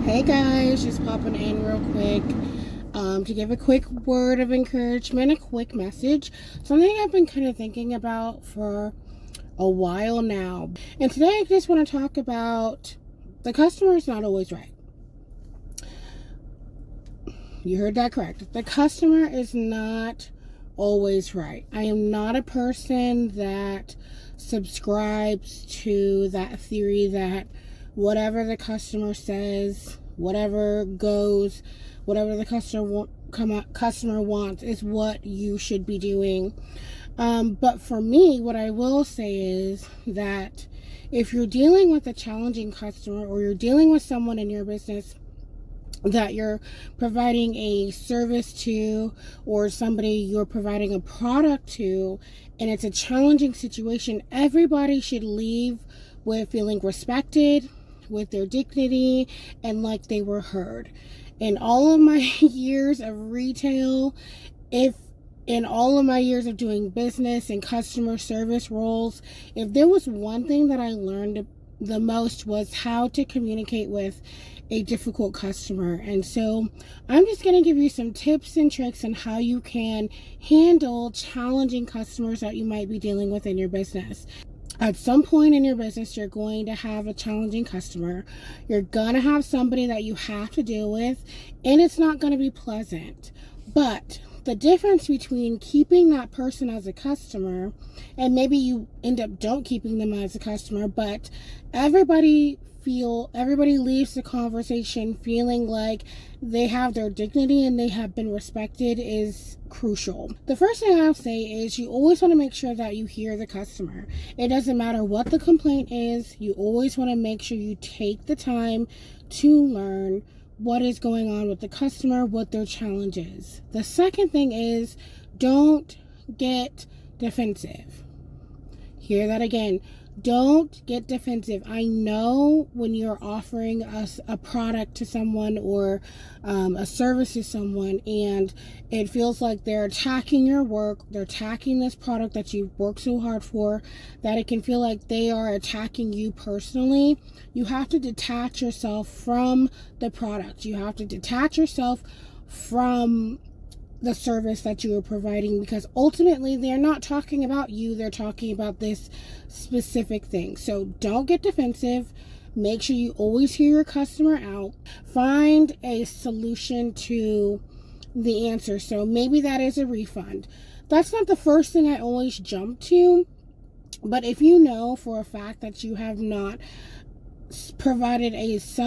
Hey guys, just popping in real quick to give a quick word of encouragement, a quick message, something I've been kind of thinking about for a while now. And today I just want to talk about the customer is not always right. You heard that correct. The customer is not always right. I am not a person that subscribes to that theory that whatever the customer says, whatever goes, whatever the customer wants is what you should be doing. But for me, what I will say is that if you're dealing with a challenging customer or you're dealing with someone in your business that you're providing a service to or somebody you're providing a product to and it's a challenging situation, everybody should leave with feeling respected, with their dignity, and like they were heard. In all of my years of retail, in all of my years of doing business and customer service roles, if there was one thing that I learned the most was how to communicate with a difficult customer. And so I'm just going to give you some tips and tricks on how you can handle challenging customers that you might be dealing with in your business. At some point in your business, you're going to have a challenging customer. You're going to have somebody that you have to deal with, and it's not going to be pleasant. But the difference between keeping that person as a customer, and maybe you end up don't keeping them as a customer, but everybody leaves the conversation feeling like they have their dignity and they have been respected is crucial. The first thing I'll say is you always want to make sure that you hear the customer. It doesn't matter what the complaint is, you always want to make sure you take the time to learn what is going on with the customer, what their challenge is. The second thing is don't get defensive. Hear that again. Don't get defensive. I know when you're offering us a product to someone or a service to someone and it feels like they're attacking your work, they're attacking this product that you've worked so hard for, that it can feel like they are attacking you personally. You have to detach yourself from the product. You have to detach yourself from the service that you are providing, because ultimately they're not talking about you, they're talking about this specific thing. So don't get defensive. Make sure you always hear your customer out. Find a solution to the answer. So maybe that is a refund. That's not the first thing I always jump to, but if you know for a fact that you have not provided if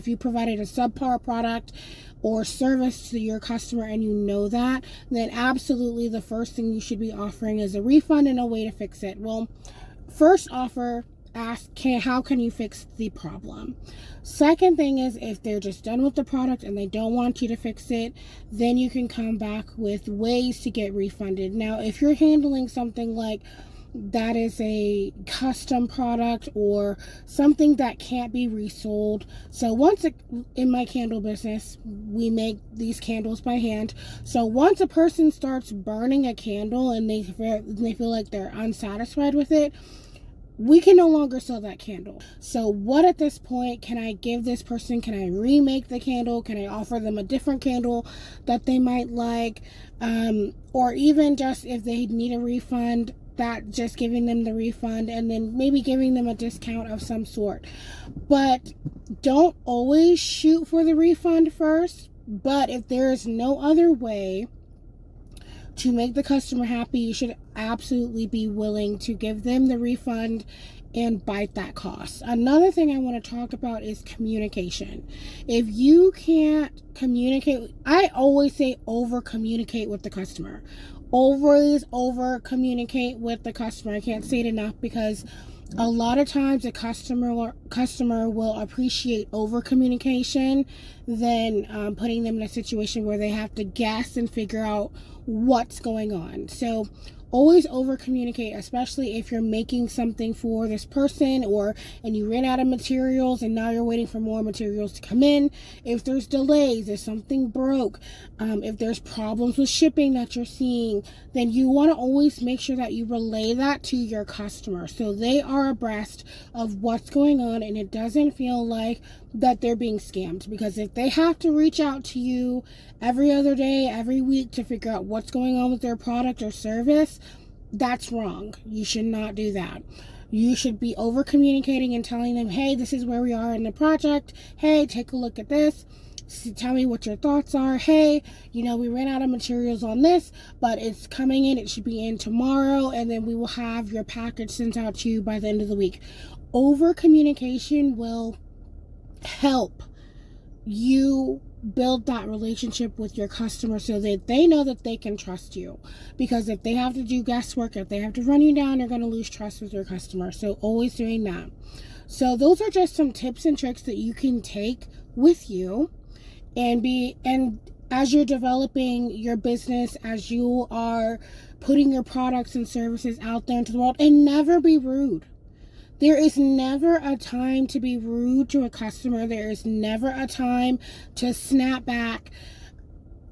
you provided a subpar product or service to your customer and you know that, then absolutely the first thing you should be offering is a refund and a way to fix it. Well, first offer, ask, how can you fix the problem? Second thing is, if they're just done with the product and they don't want you to fix it, then you can come back with ways to get refunded. Now, if you're handling something like that is a custom product or something that can't be resold. So in my candle business, we make these candles by hand. So once a person starts burning a candle and they feel like they're unsatisfied with it, we can no longer sell that candle. So what at this point can I give this person? Can I remake the candle? Can I offer them a different candle that they might like? Or even just if they need a refund, that just giving them the refund and then maybe giving them a discount of some sort. But don't always shoot for the refund first. But if there is no other way to make the customer happy, you should absolutely be willing to give them the refund and bite that cost. Another thing I want to talk about is communication. If you can't communicate, I always say over communicate with the customer. Always over communicate with the customer. I can't say it enough, because a lot of times a customer will appreciate over communication than putting them in a situation where they have to guess and figure out what's going on. So Always over communicate, especially if you're making something for this person and you ran out of materials and now you're waiting for more materials to come in. If there's delays, if something broke, if there's problems with shipping that you're seeing, then you want to always make sure that you relay that to your customer so they are abreast of what's going on and it doesn't feel like that they're being scammed. Because if they have to reach out to you every other day, every week to figure out what's going on with their product or service, that's wrong. You should not do that. You should be over communicating and telling them, hey, this is where we are in the project. Hey, take a look at this. Tell me what your thoughts are. Hey, we ran out of materials on this, but it's coming in. It should be in tomorrow, and then we will have your package sent out to you by the end of the week. Over communication will help you build that relationship with your customer so that they know that they can trust you. Because if they have to do guesswork, if they have to run you down, you're going to lose trust with your customer. So always doing that. So those are just some tips and tricks that you can take with you and as you're developing your business, as you are putting your products and services out there into the world. And never be rude. There is never a time to be rude to a customer. There is never a time to snap back.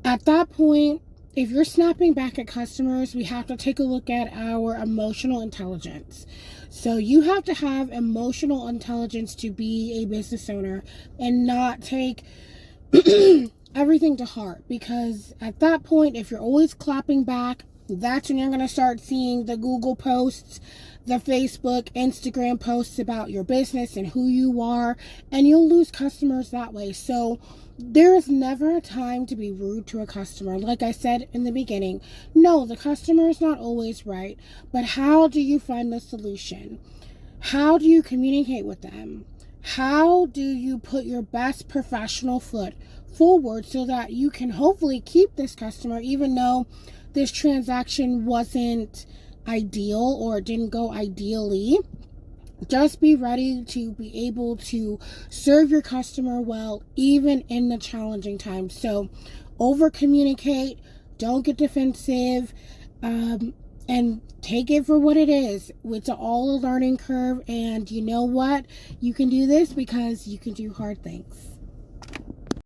At that point, if you're snapping back at customers, we have to take a look at our emotional intelligence. So you have to have emotional intelligence to be a business owner and not take everything to heart. Because at that point, if you're always clapping back, that's when you're going to start seeing the Google posts, the Facebook, Instagram posts about your business and who you are, and you'll lose customers that way. So there is never a time to be rude to a customer. Like I said in the beginning, no, the customer is not always right, but how do you find the solution? How do you communicate with them? How do you put your best professional foot forward so that you can hopefully keep this customer even though this transaction wasn't ideal or didn't go ideally? Just be ready to be able to serve your customer well, even in the challenging times. So over communicate, don't get defensive, and take it for what it is. It's all a learning curve, and you know what? You can do this because you can do hard things.